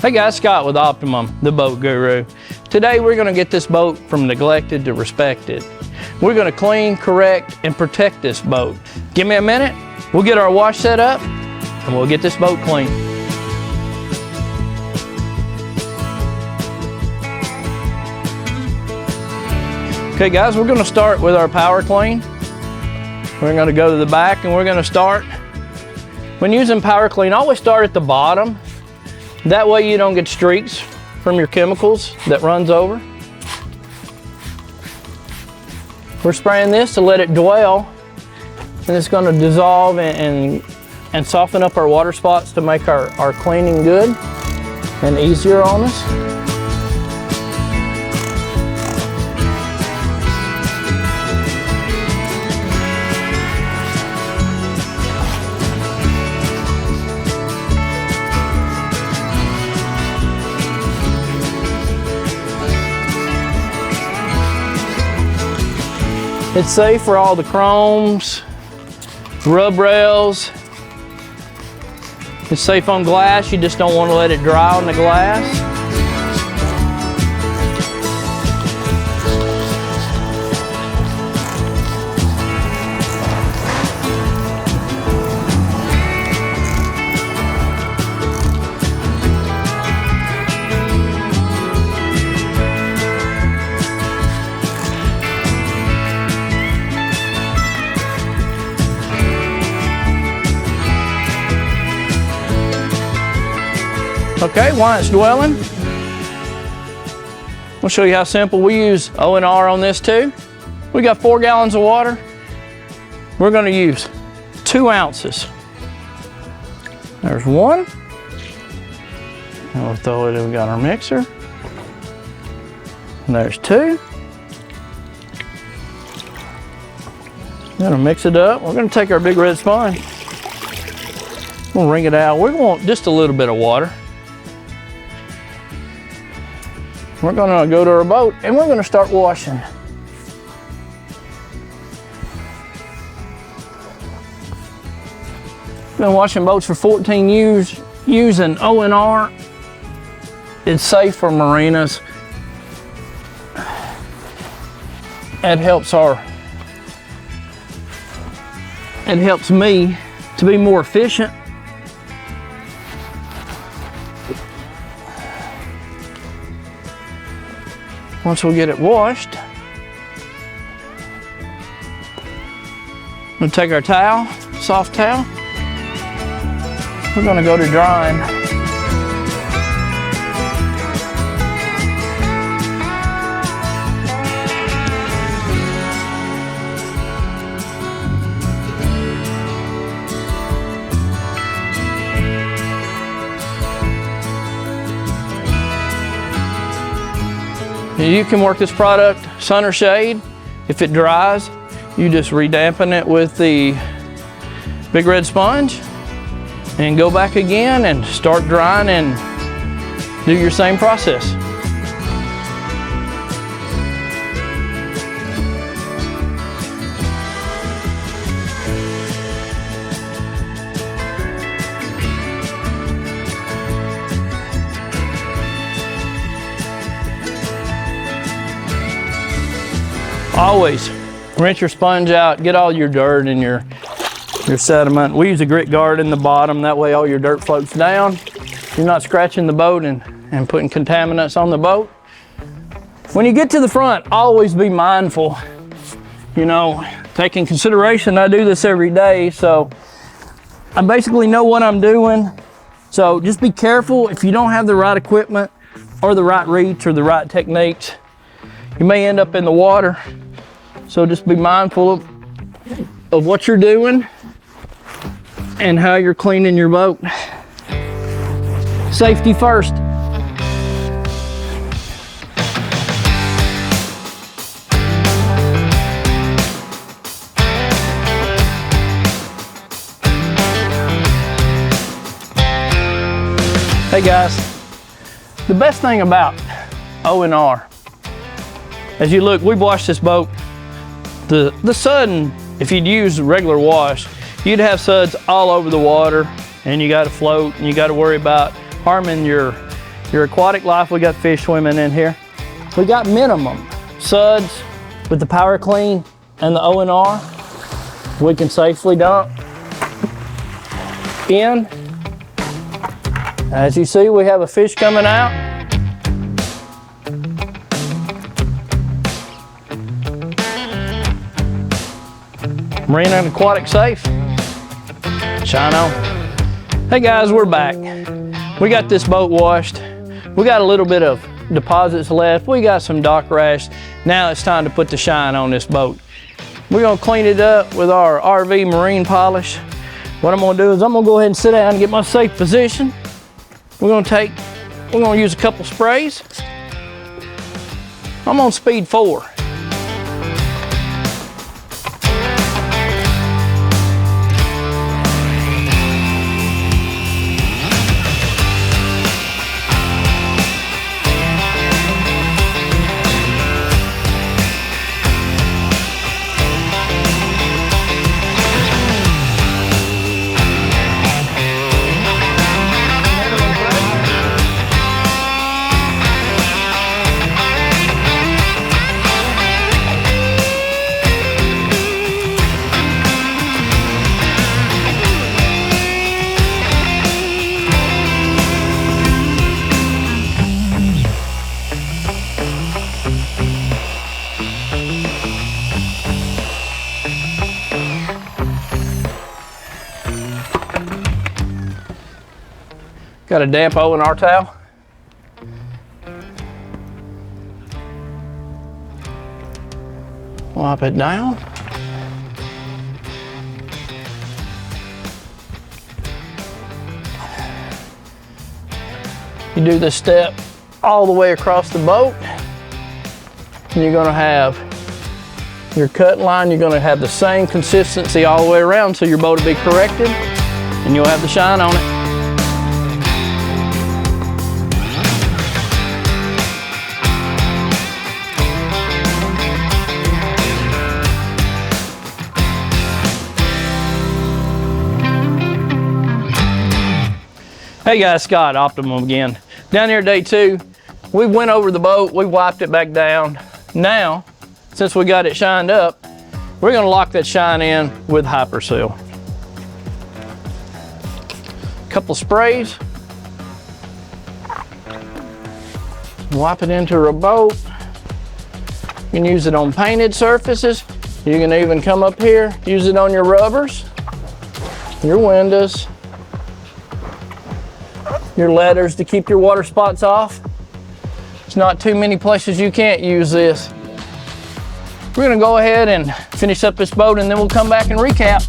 Hey guys, Scott with Optimum, the boat guru. Today we're gonna get this boat from neglected to respected. We're gonna clean, correct, and protect this boat. Give me a minute, we'll get our wash set up, and we'll get this boat clean. Okay guys, we're gonna start with our power clean. We're gonna go to the back and we're gonna start. When using power clean, always start at the bottom. That way you don't get streaks from your chemicals that runs over. We're spraying this to let it dwell, and it's going to dissolve and soften up our water spots to make our cleaning good and easier on us. It's safe for all the chromes, rub rails. It's safe on glass, you just don't want to let it dry on the glass. Okay, while it's dwelling, we'll show you how simple. We use O&R on this too. We got 4 gallons of water. We're going to use 2 ounces. There's 1. And we'll throw it in. We got our mixer. And there's 2. We're going to mix it up. We're going to take our big red sponge. We'll wring it out. We want just a little bit of water. We're gonna go to our boat and we're gonna start washing. Been washing boats for 14 years using O&R. It's safe for marinas. It helps me to be more efficient. Once we get it washed, we'll take our towel, soft towel. We're gonna go to drying. You can work this product sun or shade. If it dries, you just redampen it with the big red sponge and go back again and start drying and do your same process. Always rinse your sponge out, get all your dirt and your sediment. We use a grit guard in the bottom, that way all your dirt floats down. You're not scratching the boat and putting contaminants on the boat. When you get to the front, always be mindful. You know, take in consideration, I do this every day, so I basically know what I'm doing. So just be careful. If you don't have the right equipment or the right reach or the right techniques, you may end up in the water. So just be mindful of what you're doing and how you're cleaning your boat. Safety first. Hey guys, the best thing about O&R, as you look, we've washed this boat. The sun, if you'd use regular wash, you'd have suds all over the water, and you got to float, and you got to worry about harming your your aquatic life, we got fish swimming in here. We got minimum suds with the Power Clean and the O&R. We can safely dump in. As you see, we have a fish coming out. Marine and aquatic safe. Shine on. Hey guys, we're back. We got this boat washed. We got a little bit of deposits left. We got some dock rash. Now it's time to put the shine on this boat. We're gonna clean it up with our RV marine polish. What I'm gonna do is I'm gonna go ahead and sit down and get my safe position. We're gonna use a couple sprays. I'm on speed 4. Got a damp O&R towel. Wipe it down. You do this step all the way across the boat, and you're gonna have your cut line, you're gonna have the same consistency all the way around, so your boat will be corrected, and you'll have the shine on it. Hey guys, Scott, Optimum again. Down here day 2, we went over the boat, we wiped it back down. Now, since we got it shined up, we're gonna lock that shine in with Hyper Seal. Couple sprays. Wipe it into a boat. You can use it on painted surfaces. You can even come up here, use it on your rubbers, your windows, your letters to keep your water spots off. There's not too many places you can't use this. We're gonna go ahead and finish up this boat, and then we'll come back and recap.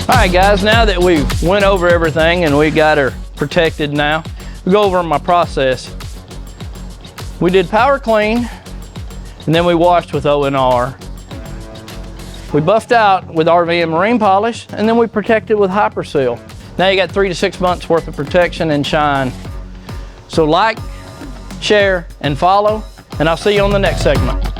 All right guys, now that we've went over everything and we got her protected now, we go over my process. We did Power Clean, and then we washed with O&R. We buffed out with RV and marine polish, and then we protected with Hyper Seal. Now you got 3 to 6 months worth of protection and shine. So like, share, and follow, and I'll see you on the next segment.